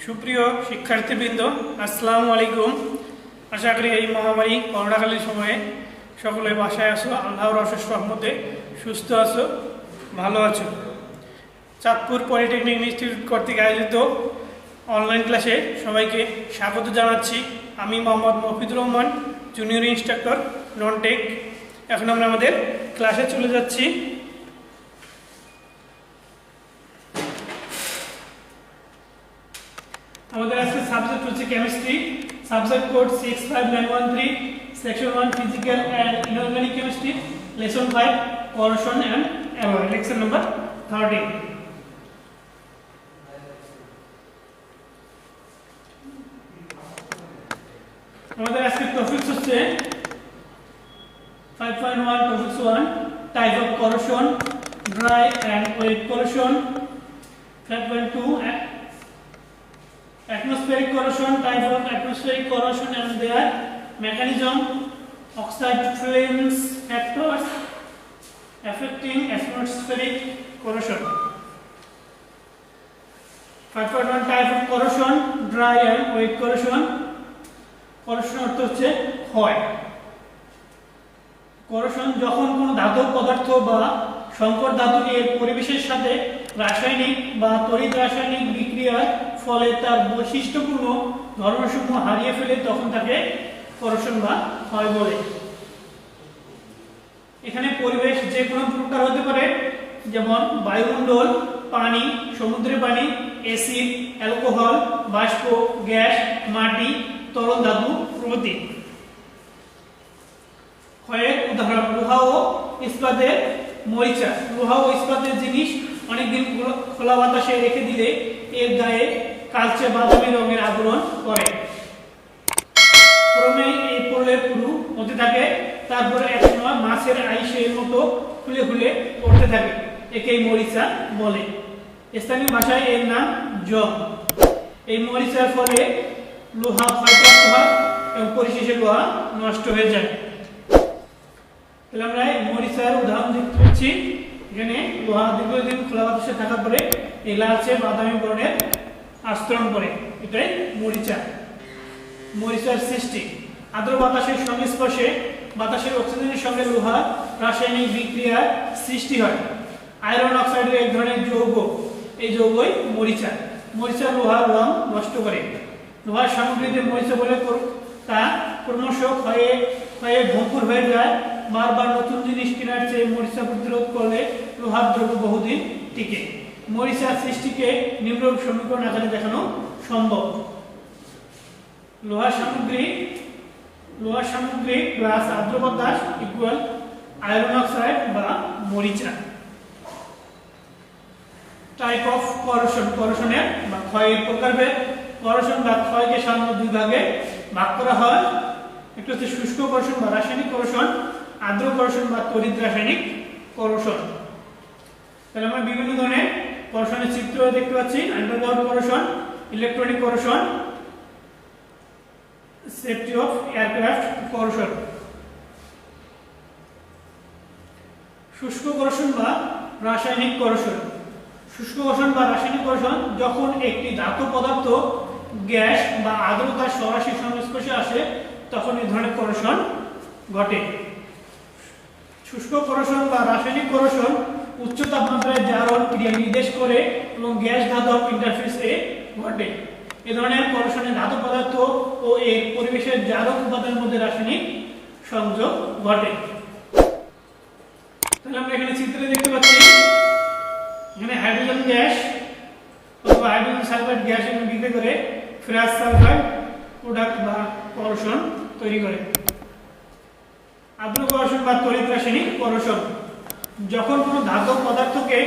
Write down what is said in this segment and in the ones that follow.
সুপ্রিয় শিক্ষার্থীবৃন্দ, আসসালামু আলাইকুম। আশা করি এই মহামারী করোনাকালীন সময়ে সকলে বাসায় আছো, আল্লাহর অশেষ রহমতে সুস্থ আছো, ভালো আছো। চাঁদপুর পলিটেকনিক ইনস্টিটিউট কর্তৃক আয়োজিত অনলাইন ক্লাসে সবাইকে স্বাগত জানাচ্ছি। আমি Mohammad Mafidur Rahman, junior instructor non tech. এখন আমরা আমাদের ক্লাসে চলে যাচ্ছি। আমাদের আজকে সাবজেক্ট হচ্ছে chemistry, subject code 65913, section 1 physical and inorganic chemistry, lesson 5 corrosion and alloy, lecture number 13। আমাদের আজকে টপিকস হচ্ছে 5.1 topics 1 type of corrosion, dry and wet corrosion. 5.2 atmospheric corrosion, type of atmospheric corrosion and their mechanism, oxide flames, factors affecting atmospheric corrosion. 5.1 type of corrosion, dry and wet corrosion. corrosion অর্থ হচ্ছে ক্ষয়। corrosion যখন কোনো ধাতব পদার্থ বা সংকর ধাতু এর পরিবেশের সাথে রাসায়নিক বা তড়িৎ রাসায়নিক বিক্রিয়ার ফলে তার বৈশিষ্ট্যপূর্ণ ধর্মসমূহ হারিয়ে ফেলে, তখন তাকে করোশন বা ক্ষয় বলে। এখানে পরিবেশ যে কোনো প্রকার হতে পারে, যেমন বায়ুমণ্ডল, পানি, সমুদ্রের পানি, অ্যাসিড, অ্যালকোহল, বাষ্প, গ্যাস, মাটি, তরল ধাতু প্রভৃতি। ক্ষয়ের উদাহরণ লোহা ও ইস্পাতের মরিচা। লোহা ও ইস্পাতের জিনিস অনেকদিন খোলা বাতাসে রেখে দিলে এর গায়ে কালচে বাদামি রঙের আবরণ করে, ক্রমে এই প্রলেপ পুরু হতে থাকে, তারপরে একসময় মাছের আইসের মতো খুলে খুলে পড়তে থাকে। একেই মরিচা বলে। স্থানীয় ভাষায় এর নাম জং। এই মরিচার ফলে লোহা ক্ষয়প্রাপ্ত হয় এবং পরিশেষে লোহা নষ্ট হয়ে যায়। তাহলে আমরা এই মরিচার উদাহরণ দেখতে পাচ্ছি। এখানে লোহা দীর্ঘদিন খোলা বাতাসে থাকার পরে এই লালচে বাদামি বর্ণের আস্তরণ করে, এটাই মরিচা। মরিচার সৃষ্টি আর্দ্র বাতাসের সংস্পর্শে বাতাসের অক্সিজেনের সঙ্গে লোহা রাসায়নিক বিক্রিয়ার সৃষ্টি হয়। আয়রন অক্সাইডের এক ধরনের যৌগ, এই যৌগই মরিচা। মরিচা লোহার রং নষ্ট করে। লোহার সামগ্রীতে মরিচা বলে তা ক্রমশ ক্ষয়ে ক্ষয়ে ভঙ্গুর হয়ে যায়। বারবার নতুন জিনিস কেনার চেয়ে মরিচা প্রতিরোধ করলে লোহার দ্রব্য বহুদিন টিকে। মরিচার সৃষ্টিকে নিম্নরূপ সমীকরণ আকারে দেখানো সম্ভব। লোহার সামগ্রী প্লাস আর্দ্র বাতাস ইকুয়াল আয়রন অক্সাইড বা মরিচা। টাইপ অফ করোশন, করোশনের বা ক্ষয়ের প্রকারভেদ। করোশন বা ক্ষয়কে সাধারণত দুই ভাগে ভাগ করা হয়। একটা হচ্ছে শুষ্ক করোশন বা রাসায়নিক করোশন, আর্দ্র করোশন বা তড়িৎ রাসায়নিক করোশন। তাহলে আমরা বিভিন্ন ধরনের করোশনের চিত্র দেখতে পাচ্ছি। Underground corrosion, electronic corrosion, safety of aircraft corrosion. শুষ্ক করোশন বা রাসায়নিক করোশন। শুষ্ক করোশন বা রাসায়নিক করোশন যখন একটি ধাতু পদার্থ গ্যাস বা আর্দ্রতার সরাসরি সংস্পর্শে আসে, তখন এই ধরনের করোশন ঘটে। শুষ্ক করোশন বা রাসায়নিক করোশন উচ্চ তাপমাত্রায় জারণ ক্রিয়া নির্দেশ করে এবং গ্যাস ধাতব ইন্টারফেসে ঘটে। এই ধরনের করোশনে ধাতু পদার্থ ও এর পরিবেশের জারক উপাদানের মধ্যে রাসায়নিক সংযোগ ঘটে। তাহলে আমরা এখানে চিত্রে দেখতে পাচ্ছি, এখানে হাইড্রোজেন গ্যাস অথবা হাইড্রোজেন সালফাইড গ্যাস বিক্রিয়া করে ফেরাস সালফাইড প্রোডাক্ট বা করোশন তৈরি করে। আর্দ্র করোশন বা তড়িৎ রাসায়নিক করোশন যখন কোনো ধাতব পদার্থকে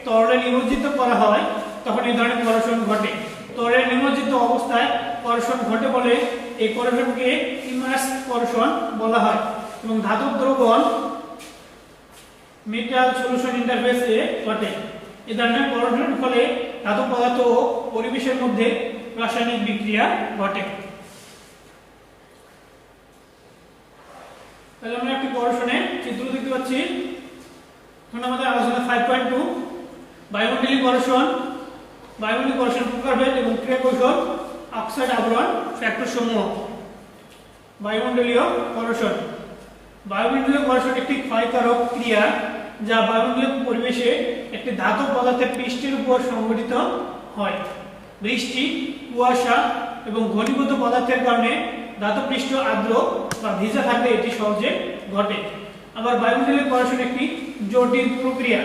তরলে নিমজ্জিত করা হয়, তখন এই ধরনের করোশন ঘটে। তরলে নিমজ্জিত অবস্থায় করোশন ঘটে বলে এই করোশনকে ইমার্স করোশন বলা হয়। এবং ধাতব দ্রবণ মেটাল সলিউশন ইন্টারফেসে ঘটে। এই ধরনের করোশনের ফলে ধাতব পদার্থ ও পরিবেশের মধ্যে রাসায়নিক বিক্রিয়া ঘটে। তাহলে আমরা একটি করোশনের চিত্র দেখতে পাচ্ছি। এখন আমাদের আলোচনা 5.2 বায়ুমণ্ডলীয় করোশন। বায়ুমণ্ডলীয় ঘর্ষণ প্রকারভেদ এবং ক্রিয়া কৌশল, অক্সাইড আবরণ ফ্যাক্টর সমূহ। বায়ুমণ্ডলীয় ঘর্ষণ। বায়ুমণ্ডলীয় ঘর্ষণ একটি ক্ষয়কারক ক্রিয়া যা বায়ুমণ্ডলীয় পরিবেশে একটি ধাতব পদার্থের পৃষ্ঠের উপর সংঘটিত হয়। বৃষ্টি, কুয়াশা এবং ঘনীভূত পদার্থের কারণে ধাতব পৃষ্ঠ আর্দ্র বা ভিজা থাকলে এটি সহজে ঘটে। আবার বায়ুমণ্ডলীয় ঘর্ষণ একটি জটিল প্রক্রিয়া,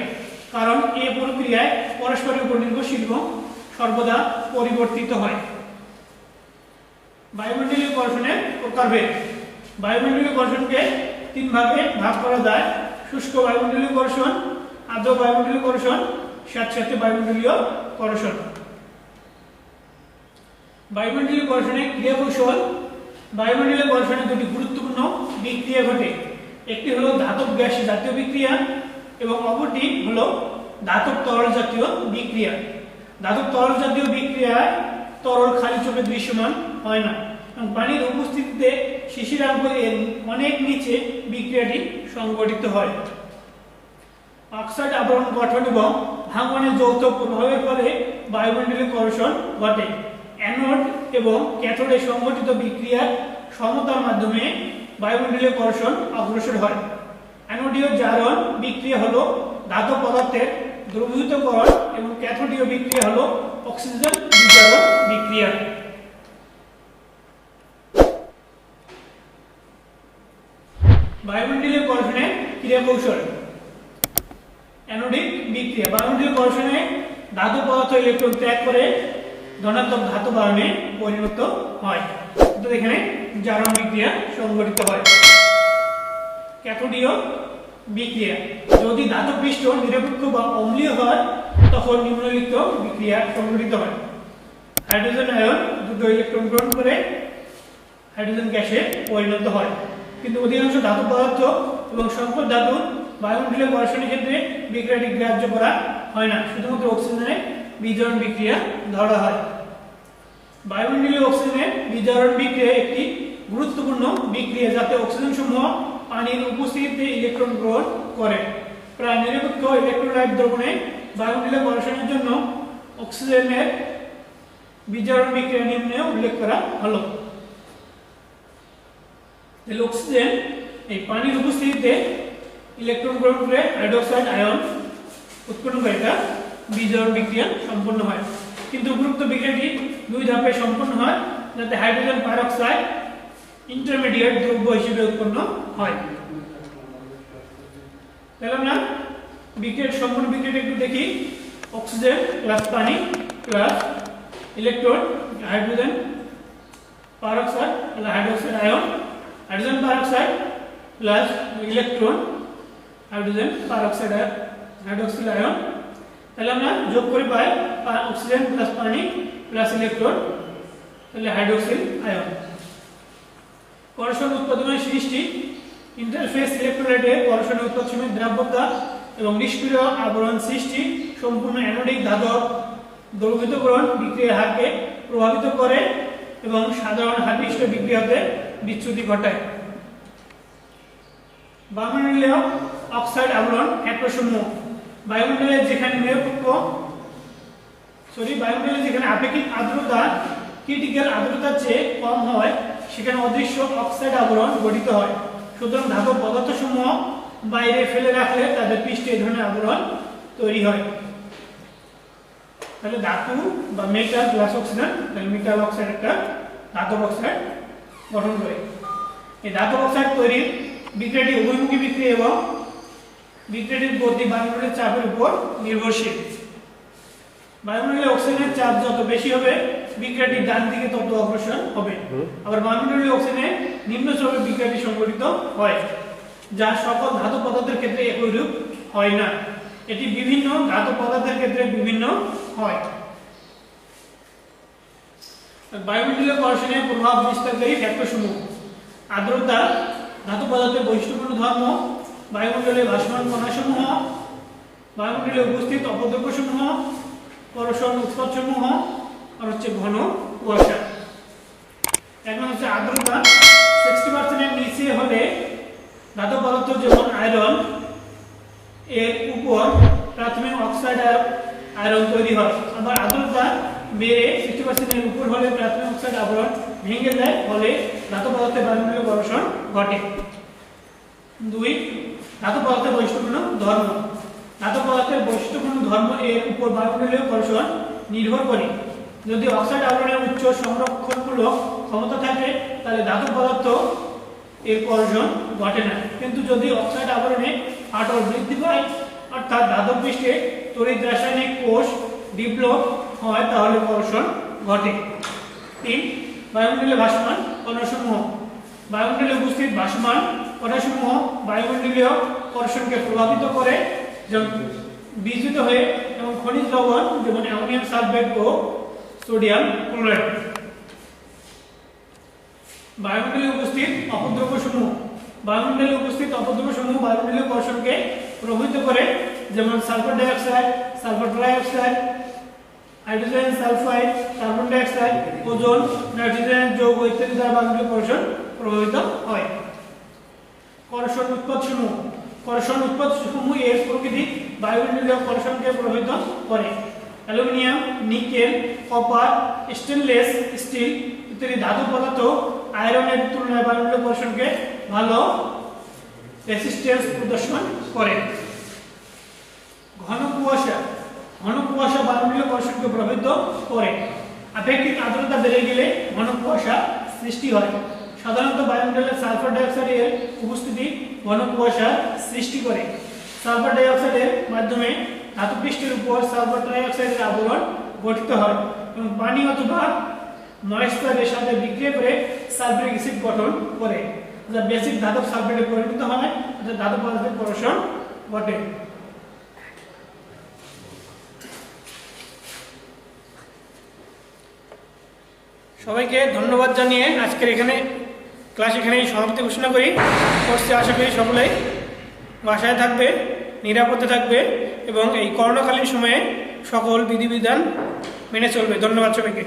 কারণ এই প্রক্রিয়ায় পরস্পরের উপর নির্ভরশীল এবং সর্বদা পরিবর্তিত হয়। বায়ুমণ্ডলীয় ঘর্ষণের প্রকারভেদ। বায়ুমণ্ডলীয় ঘর্ষণকে তিন ভাগে ভাগ করা যায়: শুষ্ক বায়ুমণ্ডলীয় ঘর্ষণ, আর্দ্র বায়ুমণ্ডলীয় ঘর্ষণ, স্যাঁতসেঁতে বায়ুমণ্ডলীয় ঘর্ষণ। বায়ুমণ্ডলীয় ঘর্ষণের ক্রিয়া কৌশল। বায়ুমণ্ডলীয় ঘর্ষণে দুটি গুরুত্বপূর্ণ বিক্রিয়া ঘটে। একটি হলো ধাতব গ্যাস জাতীয় বিক্রিয়া এবং অপরটি হলো ধাতব তরল জাতীয় বিক্রিয়া। ধাতব তরল জাতীয় বিক্রিয়ায় তরল খালি চোখে দৃশ্যমান হয় না এবং পানির উপস্থিতিতে শিশিরাঙ্ক এর অনেক নিচে বিক্রিয়াটি সংঘটিত হয়। অক্সাইড আবরণ গঠন এবং ভাঙনের যৌথ প্রভাবের ফলে বায়ুমণ্ডলীয় ঘর্ষণ ঘটে। অ্যানোড এবং ক্যাথোডে সংঘটিত বিক্রিয়ার সমতার মাধ্যমে বায়ুমণ্ডলীয় ঘর্ষণ অগ্রসর হয়। অ্যানোডীয় জারণ বিক্রিয়া হলো ধাতব পদার্থের দ্রবীভূতকরণ এবং ক্যাথোডীয় বিক্রিয়া হলো অক্সিজেন বিজারণ বিক্রিয়া। বায়ুমণ্ডলীয় ঘর্ষণের ক্রিয়া কৌশল। অ্যানোডিক বিক্রিয়া। বায়ুমণ্ডলীয় ঘর্ষণে ধাতব পদার্থ ইলেকট্রন ত্যাগ করে ধনাত্মক ধাতব আয়নে পরিণত হয়। তো এখানে জারণ বিক্রিয়া সংঘটিত হয়। ক্যাথোডীয় বিক্রিয়া। যদি ধাতব পৃষ্ঠ নিরপেক্ষ বা অম্লীয় হয় তখন নিম্নলিখিত বিক্রিয়া সংঘটিত হয়। হাইড্রোজেন আয়ন দুটো ইলেকট্রন গ্রহণ করে হাইড্রোজেন গ্যাসে পরিণত হয়। কিন্তু অধিকাংশ ধাতব পদার্থ এবং সংকর ধাতু বায়ুমণ্ডলীয় ঘর্ষণের ক্ষেত্রে বিক্রিয়াটি গ্রাহ্য করা হয় না, শুধুমাত্র অক্সিজেনের বিজারণ বিক্রিয়া ধরা হয়। বায়ুমণ্ডলীয় অক্সিজেনের বিজারণ বিক্রিয়া একটি গুরুত্বপূর্ণ বিক্রিয়া যাতে অক্সিজেন সমূহ পানির উপস্থিতিতে ইলেকট্রন গ্রহণ করে। প্রায় নিরপেক্ষ ইলেকট্রোলাইট দ্রবণে বায়ুমণ্ডলীয় ঘর্ষণের জন্য অক্সিজেনের বিজারণ বিক্রিয়া নিম্নে উল্লেখ করা হলো। তাহলে অক্সিজেন এই পানির উপস্থিতিতে ইলেকট্রন গ্রহণ করে হাইড্রোক্সাইড আয়ন উৎপন্ন করে এটা বিজারণ বিক্রিয়া সম্পন্ন হয়। কিন্তু উপরোক্ত বিক্রিয়াটি দুই ধাপে সম্পন্ন হয় যাতে হাইড্রোজেন পারঅক্সাইড ইন্টারমিডিয়েট দ্রব্য হিসেবে উৎপন্ন হয়। তাহলে আমরা বিক্রিয়ার সম্পূর্ণ বিক্রিয়াটা একটু দেখি। অক্সিজেন প্লাস পানি plus electron hydrogen peroxide plus hydroxide ion, hydrogen peroxide plus electron hydrogen peroxide hydroxyl ion. তাহলে আমরা যোগ করে পাই অক্সিজেন প্লাস পানি প্লাস ইলেকট্রন, তাহলে হাইড্রোক্সিল আয়ন। ঘর্ষণ উৎপাদনের সৃষ্টি। ইন্টারফেস ইলেকট্রোলাইটে ঘর্ষণ উৎপাদনের দ্রাব্যতা এবং নিষ্ক্রিয় আবরণ সৃষ্টি সম্পূর্ণ অ্যানোডিক ধাতব দ্রবীভূতকরণ বিক্রিয়ার হারকে প্রভাবিত করে এবং সাধারণ হারবিষ্ট বিক্রিয়াতে বিচ্যুতি ঘটায়। বায়ুমণ্ডলীয় অক্সাইড আবরণ ফ্যাক্টর সমূহ। বায়ুমণ্ডলে যেখানে বায়ুমণ্ডলে যেখানে আপেক্ষিক আর্দ্রতা ক্রিটিক্যাল আর্দ্রতার চেয়ে কম হয় সেখানে অদৃশ্য অক্সাইড আবরণ গঠিত হয়। সুতরাং ধাতব পদার্থসমূহ বাইরে ফেলে রাখলে তাদের পৃষ্ঠে এই ধরনের আবরণ তৈরি হয়। তাহলে ধাতু বা মেটাল প্লাস অক্সিজেন, তাহলে মেটাল অক্সাইড একটা ধাতব অক্সাইড গঠন করে। এই ধাতব অক্সাইড তৈরির বিক্রিয়াটি উভয়মুখী বিক্রিয়া এবং বিক্রিয়াটির গতি বায়ুমণ্ডলের চাপের উপর নির্ভরশীল। বায়ুমণ্ডলে অক্সিজেনের চাপ যত বেশি হবে বিক্রিয়াটি ডান দিকে তত অগ্রসর হবে। আবার বায়ুমণ্ডলীয় অক্সিজেনের নিম্ন চাপে বিক্রিয়াটি সংঘটিত হয়, যা সকল ধাতব পদার্থের ক্ষেত্রে একইরূপ হয় না। এটি বিভিন্ন ধাতব পদার্থের ক্ষেত্রে বিভিন্ন হয়। বায়ুমণ্ডলীয় ঘর্ষণের প্রভাব বিস্তারকারী ফ্যাক্টর সমূহ। আর্দ্রতা, ধাতব পদার্থের বৈশিষ্ট্যপূর্ণ ধর্ম, বায়ুমণ্ডলে ভাসমান কণাসমূহ, বায়ুমণ্ডলে উপস্থিত অপদ্রব্যসমূহ, ঘর্ষণ উৎপাদসমূহ, আর হচ্ছে ঘন কুয়াশা। এখন হচ্ছে আর্দ্রতা। 60% এর নিচে হলে ধাতব পদার্থ যেমন আয়রন এর উপর প্রাথমিক অক্সাইড আয়রন তৈরি হয়। আবার আর্দ্রতা বেড়ে 60% এর উপর হলে প্রাথমিক অক্সাইড আবরণ ভেঙে যায়, ফলে ধাতব পদার্থের বায়ুমণ্ডলীয় ঘর্ষণ ঘটে। 2 ধাতব পদার্থের বৈশিষ্ট্যপূর্ণ ধর্ম। ধাতব পদার্থের বৈশিষ্ট্যপূর্ণ ধর্ম এর উপর বায়ুমণ্ডলীয় ঘর্ষণ নির্ভর করে। যদি অক্সাইড আবরণের উচ্চ সংরক্ষণমূলক ক্ষমতা থাকে তাহলে ধাতব পদার্থ এর ঘর্ষণ ঘটে না, কিন্তু যদি অক্সাইড আবরণে ফাটল বৃদ্ধি পায় অর্থাৎ ধাতব পৃষ্ঠে তড়িৎ রাসায়নিক কোষ ডেভেলপ হয় তাহলে ঘর্ষণ ঘটে। 3 বায়ুমণ্ডলে ভাসমান কণাসমূহ। বায়ুমণ্ডলে উপস্থিত ভাসমান কণাসমূহ বায়ুমণ্ডলীয় ঘর্ষণকে প্রভাবিত করে, যেমন বিচ্যুত হয়ে এবং খনিজ লবণ যেমন অ্যামোনিয়াম সালফেট ও সোডিয়াম ক্লোরাইড। বায়ুমণ্ডলে উপস্থিত অপদ্রব্যসমূহ। বায়ুমণ্ডলে উপস্থিত অপদ্রব্যসমূহ বায়ুমণ্ডলীয় ঘর্ষণকে প্রভাবিত করে, যেমন sulphur dioxide, sulphur trioxide, hydrogen sulphide, carbon dioxide, ozone, nitrogen যৌগ ইত্যাদি দ্বারা বায়ুমণ্ডলীয় ঘর্ষণ প্রভাবিত হয়। ঘর্ষণ উৎপাদসমূহ। ঘর্ষণ উৎপাদসমূহ এর প্রকৃতি বায়ুমণ্ডলীয় ঘর্ষণকে প্রভাবিত করে। Aluminium, nickel, copper, stainless steel ইত্যাদি ধাতু পদার্থ আয়রনের তুলনায় বায়ুমণ্ডলীয় ঘর্ষণকে ভালো রেসিস্ট্যান্স প্রদর্শন করে। ঘন কুয়াশা। ঘন কুয়াশা বায়ুমণ্ডলীয় ঘর্ষণকে প্রভাবিত করে। আপেক্ষিক আর্দ্রতা বেড়ে গেলে ঘন কুয়াশা সৃষ্টি হয়। সাধারণত বায়ুমণ্ডলে সালফার ডাই অক্সাইডের উপস্থিতি ঘন কুয়াশা সৃষ্টি করে। সালফার ডাই অক্সাইডের মাধ্যমে ধাতু পৃষ্ঠের উপর সালফার ট্রাই অক্সাইডের আবরণ গঠিত হয় এবং পানি অথবা ময়েশ্চারের সাথে বিক্রিয়া করে সালফারিক অ্যাসিড গঠন করে, যা বেসিক ধাতব সালফেটে পরিণত হয়, যা ধাতব পদার্থের ঘর্ষণ ঘটে। সবাইকে ধন্যবাদ জানিয়ে আজকের ক্লাস এখানেই সমাপ্তি ঘোষণা করি। কোর্সে আশা করি সকলেই বাসায় থাকবে, নিরাপদে থাকবে এবং এই করোনাকালীন সময়ে সকল বিধিবিধান মেনে চলবে। ধন্যবাদ সবাইকে।